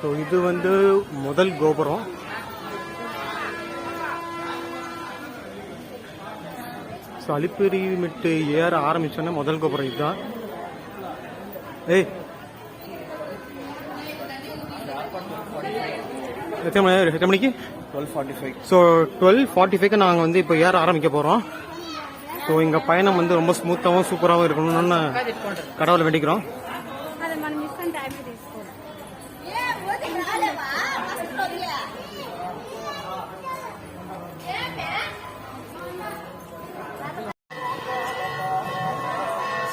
So இது வந்து முதல் கோபுரம். ஸோ அலிப்பிரி மெட்டு ஏற ஆரம்பிச்சோன்னா முதல் கோபுரம் இதுதான். எத்தனை மணிக்கு? 12:45. ஸோ 12:45க்கு நாங்கள் வந்து இப்போ ஏற ஆரம்பிக்க போகிறோம். ஸோ எங்கள் பயணம் வந்து ரொம்ப ஸ்மூத்தாகவும் சூப்பராகவும் இருக்கணும்னு கடவுளை வேண்டிக்கிறோம்.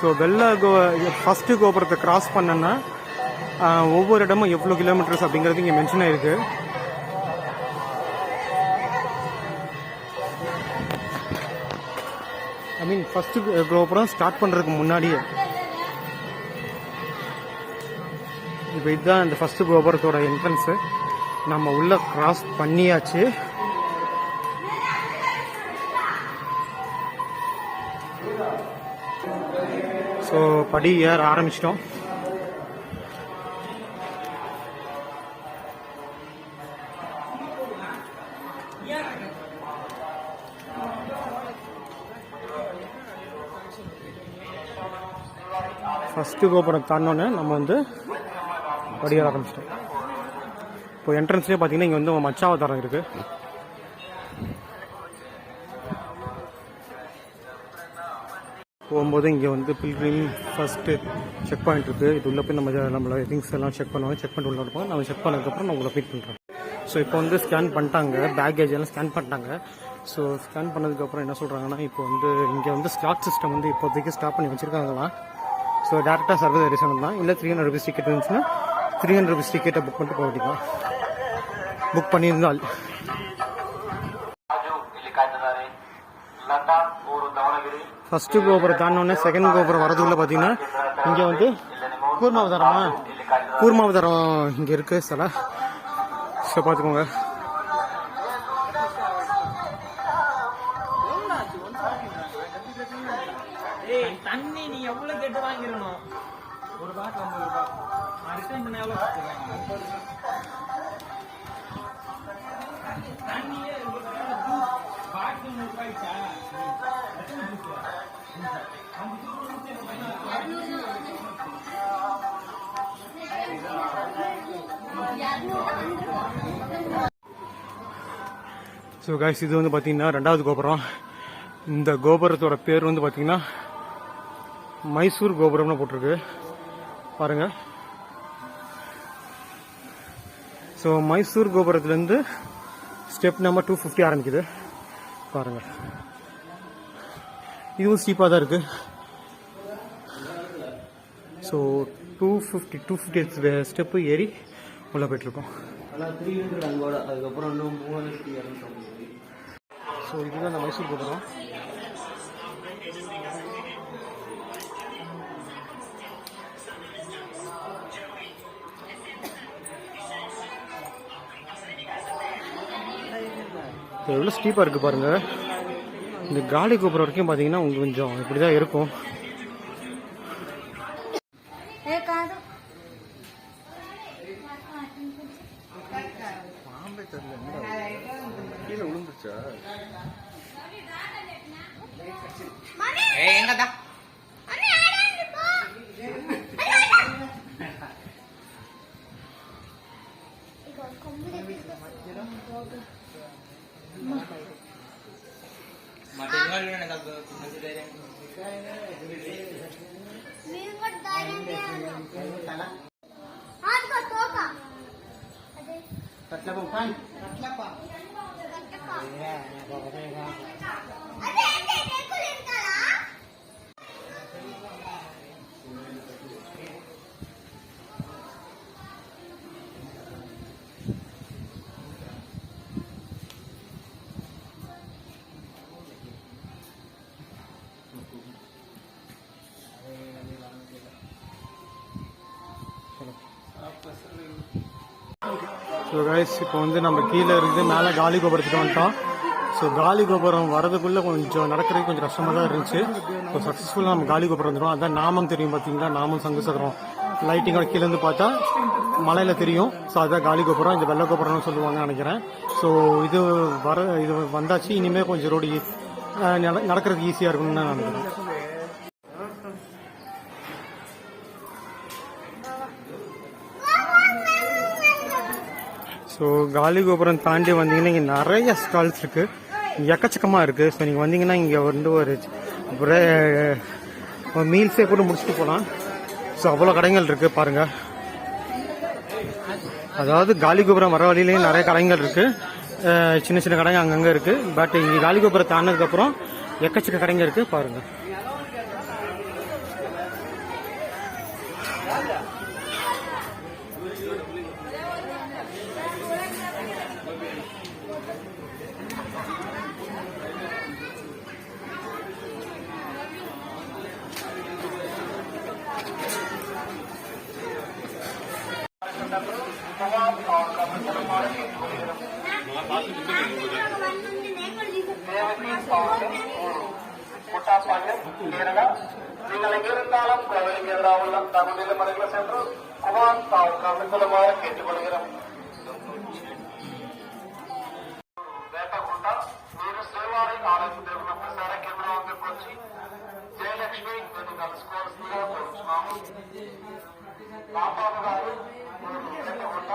ஸோ ஃபஸ்ட்டு கோபுரத்தை கிராஸ் பண்ணேன்னா ஒவ்வொரு இடமும் எவ்வளோ கிலோமீட்டர்ஸ் அப்படிங்கிறது இங்கே மென்ஷன் ஆயிருக்கு. ஐ மீன் ஃபஸ்ட்டு கோபுரம் ஸ்டார்ட் பண்ணுறதுக்கு முன்னாடியே. இப்போ இதுதான் இந்த ஃபஸ்ட்டு கோபுரத்தோட என்ட்ரன்ஸு. நம்ம உள்ள கிராஸ் பண்ணியாச்சு. ஸோ படி ஏற ஆரம்பிச்சிட்டோம். ஃபஸ்ட்டு கோபுரம் தாண்டோன்னே நம்ம வந்து படியேற ஆரம்பிச்சிட்டோம். இப்போ என்ட்ரன்ஸ்லேயே பார்த்தீங்கன்னா இங்கே வந்து மச்சாவதாரம் இருக்குது. போகும்போது இங்கே வந்து பில்கிரிம் ஃபஸ்ட்டு செக் பாயிண்ட் இருக்குது. இது உள்ளே போய் நம்மளோட திங்ஸ் எல்லாம் செக் பண்ணுவாங்க. செக் பண்ணிட்டு உள்ள இருப்போம். நம்ம செக் பண்ணதுக்கப்புறம் நான் உங்களை மீட் பண்ணுறேன். ஸோ இப்போ வந்து ஸ்கேன் பண்ணிட்டாங்க, பேக்கேஜ் எல்லாம் ஸ்கேன் பண்ணிட்டாங்க. ஸோ ஸ்கேன் பண்ணதுக்கப்புறம் என்ன சொல்கிறாங்கன்னா, இப்போ வந்து இங்கே வந்து ஸ்லாட் சிஸ்டம் வந்து இப்போதைக்கு ஸ்டாப் பண்ணி வச்சுருக்காங்களாம். ஸோ டேரெக்டாக சர்வீஸ் தரிசனம் தான். இல்லை 300 rupees டிக்கெட் இருந்துச்சுன்னா 300 rupees டிக்கெட்டை புக் பண்ணிட்டு போக வேண்டியதான். புக் பண்ணியிருந்தால் ஃபஸ்ட்டு கோபுரம் தாண்டோன்னே செகண்ட் கோபுரம் வரதுக்குள்ள பார்த்தீங்கன்னா இங்கே வந்து கூர்மாவதாரம் இங்கே இருக்குது சில. ஸோ பார்த்துக்கோங்க. தண்ணி நீ எவ்வளோ கேட்டு வாங்கிடணும்? ஒரு பாட்டில் 50 ரூபாய். ரிட்டர்ன் பண்ண எவ்வளோ தண்ணியே பாட்டில் 100 ரூபாய்க்கா? ஸோ கைஸ், இது வந்து பார்த்தீங்கன்னா 2வது கோபுரம். இந்த கோபுரத்தோட பேர் வந்து பார்த்தீங்கன்னா மைசூர் கோபுரம்னு போட்டிருக்கு பாருங்க. ஸோ மைசூர் கோபுரத்துலேருந்து ஸ்டெப் நம்பர் 250 ஆரம்பிக்குது பாருங்க. இதுவும் ஸ்டீப்பாக தான் இருக்குது. ஸோ 250 ஸ்டெப்பு ஏறி உள்ள போயிட்டுருக்கோம். அதுக்கப்புறம் இன்னும் 3200. ஸோ இதுதான் இந்த மைசூர் கோபுரம். எவ்வளோ ஸ்டீப்பாக இருக்குது பாருங்கள். இந்த காலி கோபுரம் வரைக்கும் பார்த்தீங்கன்னா உங்களுக்கு கொஞ்சம் இப்படி தான் இருக்கும். கீழே விழுந்துச்சா? எங்கடா ஸோ கைஸ் இப்போ வந்து நம்ம கீழே இருந்து மேலே காலி கோபுரத்துக்கு வந்துட்டோம். ஸோ காலி கோபுரம் வரதுக்குள்ளே கொஞ்சம் நடக்கிறதுக்கு கொஞ்சம் கஷ்டமாக தான் இருந்துச்சு. ஸோ சக்ஸஸ்ஃபுல்லாக நம்ம காலி கோபுரம் வந்துடும். அதான் நாமம் தெரியும் பார்த்தீங்களா, நாமம் சங்கு சக்கரம் லைட்டிங்கோட கீழேருந்து பார்த்தா மலையில் தெரியும். ஸோ அதுதான் காலி கோபுரம், இந்த வெள்ளை கோபுரம்னு சொல்லுவாங்க நினைக்கிறேன். ஸோ இது வந்தாச்சு. இனிமேல் கொஞ்சம் ரோடு நடக்கிறதுக்கு ஈஸியாக இருக்கும்னு நான் நினைக்கிறேன். ஸோ காலி கோபுரம் தாண்டி வந்தீங்கன்னா இங்கே நிறைய ஸ்டால்ஸ் இருக்குது, எக்கச்சக்கமாக இருக்குது. ஸோ நீங்கள் வந்தீங்கன்னா இங்கே வந்து ஒரு மீல்ஸே கூட முடிச்சுட்டு போகலாம். ஸோ அவ்வளோ கடைகள் இருக்குது பாருங்கள். அதாவது காலி கோபுரம் வர வழியிலேயும் நிறைய கடைகள் இருக்குது, சின்ன சின்ன கடைங்க அங்கங்கே இருக்குது. பட் இங்கே காலி கோபுரம் தாண்டினதுக்கப்புறம் எக்கச்சக்க கடைங்க இருக்குது பாருங்கள். கேரளா நீங்கள் எங்கிருந்தாலும் கோவிலுக்கு எதிராக உள்ள தமிழ் மலைகளை சென்று குமார் கவிழ்ந்துமாறு கேட்டுக்கொள்கிறோம். వేటగుంట మీరు శ్రీవారి ఆలయం దేవుని ప్రసార కేంద్రానికి వచ్చి జయలక్ష్మి అని కలుసుకోవాల్సిందిగా కోరుచున్నాము. రాంబాబు గారు వేటగుంట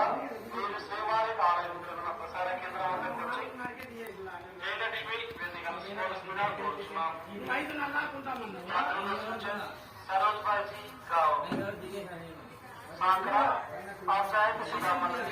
మీరు శ్రీవారి ఆలయం దేవుని ప్రసార కేంద్రానికి వచ్చి జయలక్ష్మి అని కలుసుకోవాల్సిందిగా కోరుచున్నాము. सरोज भाई गाँव सांकरा पंचायत सुधा मंदिर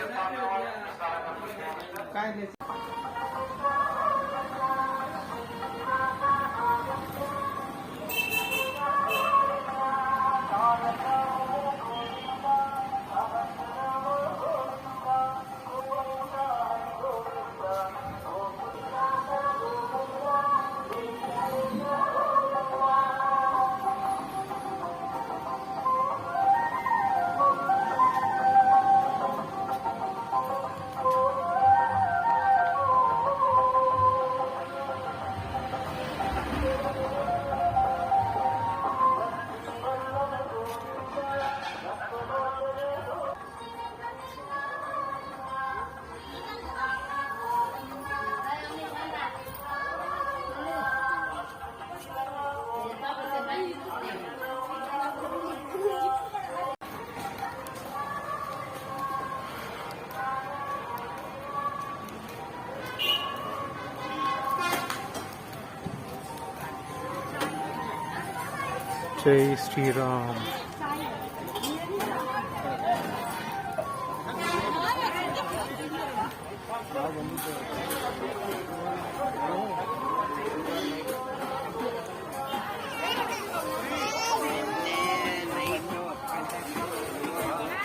जय श्री राम.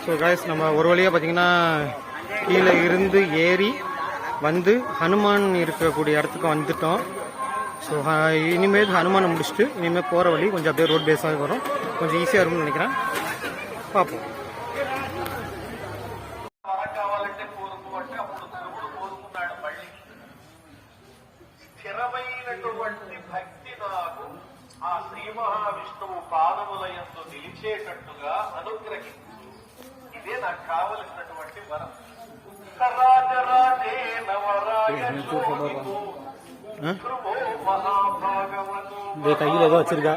ஸோ கைஸ் நம்ம ஒரு வழியாக பார்த்தீங்கன்னா கீழே இருந்து ஏறி வந்து ஹனுமான் இருக்கக்கூடிய இடத்துக்கு வந்துட்டோம். ஸோ இனிமேல் ஹனுமானை முடிச்சுட்டு இனிமேல் போகிற வழி கொஞ்சம் அப்படியே ரோட் பேஸாக வரும், கொஞ்சம் ஈஸியாக இருக்கும்னு நினைக்கிறேன். பார்ப்போம். స్థిరమైనటువంటి భక్తి నాకు ఆ శ్రీ మహావిష్ణువు పాదములయందు నిలిచేటట్టుగా అనుగ్రహించు. ఇదే నాకు కావలసినటువంటి వరం. రాజరాజే నవరాయ கையில் ஏதோ வச்சிருக்கா.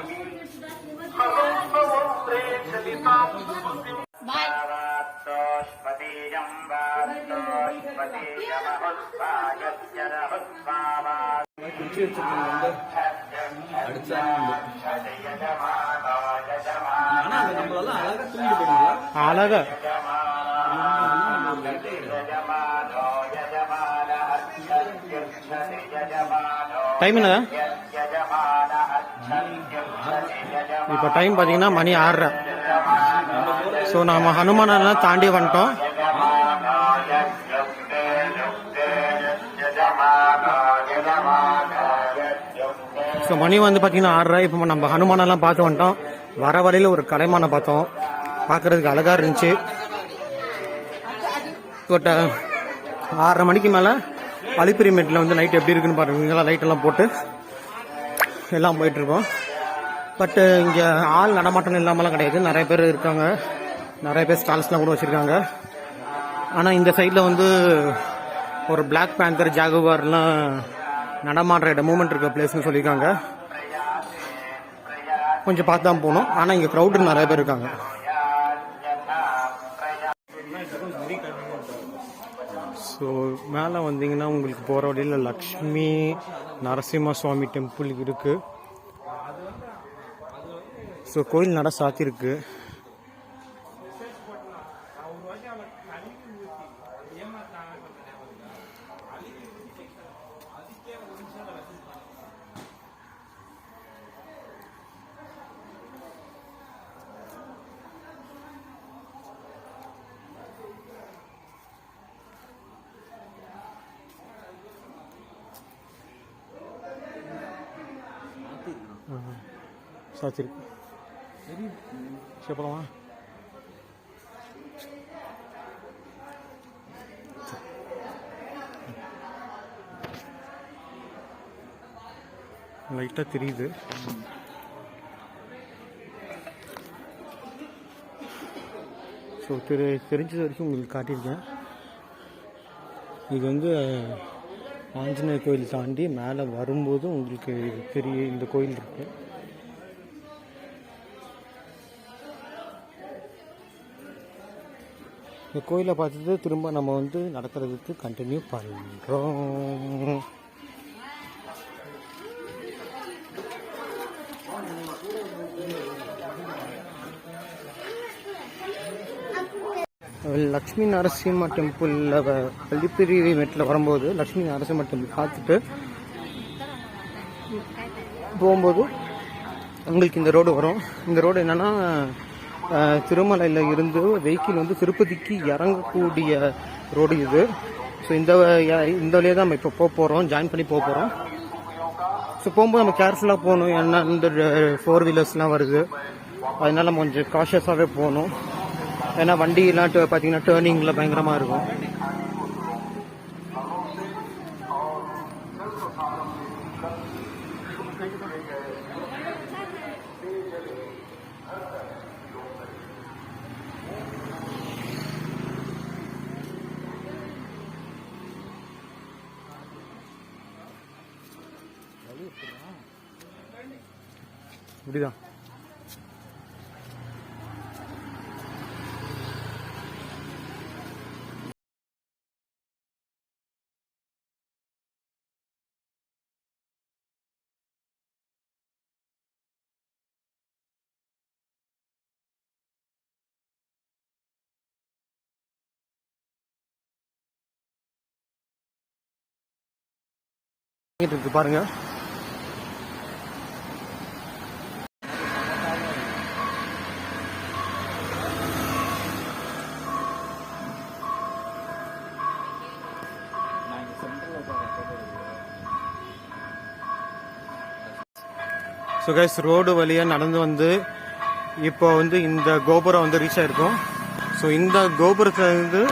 அழகா டைம் என்னதா இப்போ டைம் பார்த்தீங்கன்னா மணி 6:30. ஸோ நம்ம ஹனுமானெல்லாம் தாண்டி வந்துட்டோம். ஸோ மணி வந்து பார்த்தீங்கன்னா 6:30. இப்போ நம்ம ஹனுமானெல்லாம் பார்த்து வந்துட்டோம். வர வரையில் ஒரு கலைமானை பார்த்தோம், பார்க்கறதுக்கு அழகா இருந்துச்சு. பட் 6:30 மணிக்கு மேலே அலிப்பிரிமேட்டில் வந்து நைட் எப்படி இருக்குன்னு பாருங்க. இங்கெல்லாம் லைட்டெல்லாம் போட்டு எல்லாம் போயிட்டுருக்கோம். பட்டு இங்கே ஆள் நடமாட்டம் இல்லாமலாம் கிடையாது. நிறைய பேர் இருக்காங்க, நிறைய பேர் ஸ்டால்ஸ்லாம் கூட வச்சுருக்காங்க. ஆனால் இந்த சைடில் வந்து ஒரு பிளாக் பேந்தர் ஜாகுவார்லாம் நடமாடுற மூமெண்ட் இருக்க பிளேஸ்னு சொல்லியிருக்காங்க. கொஞ்சம் பார்த்து தான் போகணும். ஆனால் இங்கே க்ரௌடு நிறைய பேர் இருக்காங்க. ஸோ மேலே வந்தீங்கன்னா உங்களுக்கு போகிற வழியில் லக்ஷ்மி நரசிம்ம சுவாமி டெம்பிள் இருக்குது. ஸோ கோயில் நட சாத்தியிருக்கு. சாத்தியிருக்கு. சரி போகலாமா? லைட்டாக தெரியுது. ஸோ தெரிஞ்சது வரைக்கும் உங்களுக்கு காட்டியிருக்கேன். இது வந்து ஆஞ்சநேயர் கோயில் தாண்டி மேலே வரும்போது உங்களுக்கு பெரிய இந்த கோயில் இருக்குது. இந்த கோயிலை பார்த்துட்டு திரும்ப நம்ம வந்து நடக்கிறதுக்கு கண்டினியூ பண்ணுறோம். லக்ஷ்மி நரசிம்ம டெம்பிளில் அலிப்பிரிமேட்டில் வரும்போது லக்ஷ்மி நரசிம்ம டெம்பிள் பார்த்துட்டு போகும்போது உங்களுக்கு இந்த ரோடு வரும். இந்த ரோடு என்னென்னா திருமலையில் இருந்து வெஹிக்கிள் வந்து திருப்பதிக்கு இறங்கக்கூடிய ரோடு இது. ஸோ இந்த வழியே தான் நம்ம இப்போ போக போகிறோம், ஜாயின் பண்ணி போக போகிறோம். ஸோ போகும்போது நம்ம கேர்ஃபுல்லாக போகணும். ஏன்னா இந்த 4 வீலர்ஸ்லாம் வருது, அதனால நம்ம கொஞ்சம் காஷியஸாகவே போகணும். ஏன்னா வண்டியெல்லாம் பார்த்தீங்கன்னா டேர்னிங்கில் பயங்கரமாக இருக்கும். இப்படிதான் இருக்கு பாருங்க. ஸோ கைஸ், ரோடு வழியாக நடந்து வந்து இப்போ வந்து இந்த கோபுரம் வந்து ரீச் ஆகிருக்கும். ஸோ இந்த கோபுரத்தில் இருந்து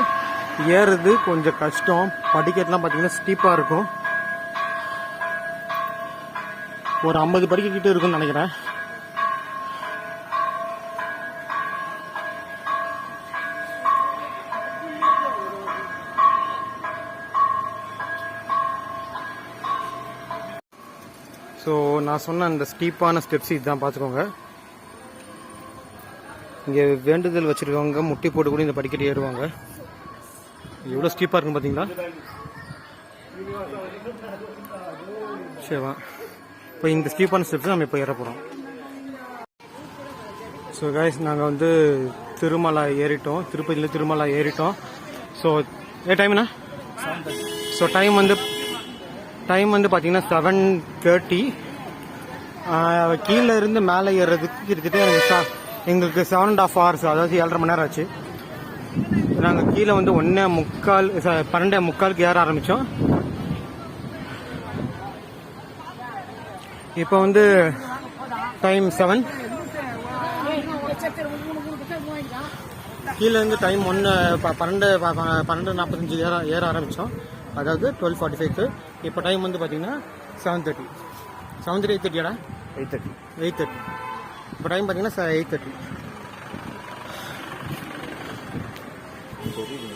ஏறுறது கொஞ்சம் கஷ்டம். படிக்கட்டுலாம் பார்த்தீங்கன்னா ஸ்டீப்பாக இருக்கும். ஒரு 50 படிக்கிட்டு இருக்குன்னு நினைக்கிறேன். ஸோ நான் சொன்ன அந்த ஸ்டீப்பான ஸ்டெப்ஸ் இதுதான், பார்த்துக்கோங்க. இங்கே வேண்டுதல் வச்சுருக்கவங்க முட்டி போட்டு கூட இந்த படிக்கட்டு ஏறுவாங்க. எவ்வளோ ஸ்டீப்பாக இருக்கும் பார்த்தீங்களா? சரிவா, இப்போ இந்த ஸ்டீப்பான ஸ்டெப்ஸ் நம்ம இப்போ ஏற போகிறோம். ஸோ கைஸ், நாங்கள் வந்து திருமலை ஏறிட்டோம், திருப்பதியில் திருமலை ஏறிட்டோம். ஸோ டைம்னா ஸோ டைம் வந்து பார்த்தீங்கன்னா 7:30. கீழே இருந்து மேலே ஏறுறதுக்கு கிட்டத்தட்ட எங்களுக்கு 7.5 hours, அதாவது 7.5 மணி நேரம் ஆச்சு. நாங்கள் கீழே வந்து 12:45 ஏற ஆரம்பித்தோம். இப்போ வந்து டைம் 7. கீழே இருந்து டைம் 12:45 ஏற ஆரம்பித்தோம். அதாவது 12:45க்கு. இப்போ டைம் வந்து பார்த்தீங்கன்னா 7:30. 7:30 8:30 8:30. 8:30. இப்போ டைம் பார்த்தீங்கன்னா 8:30. தெரியுது.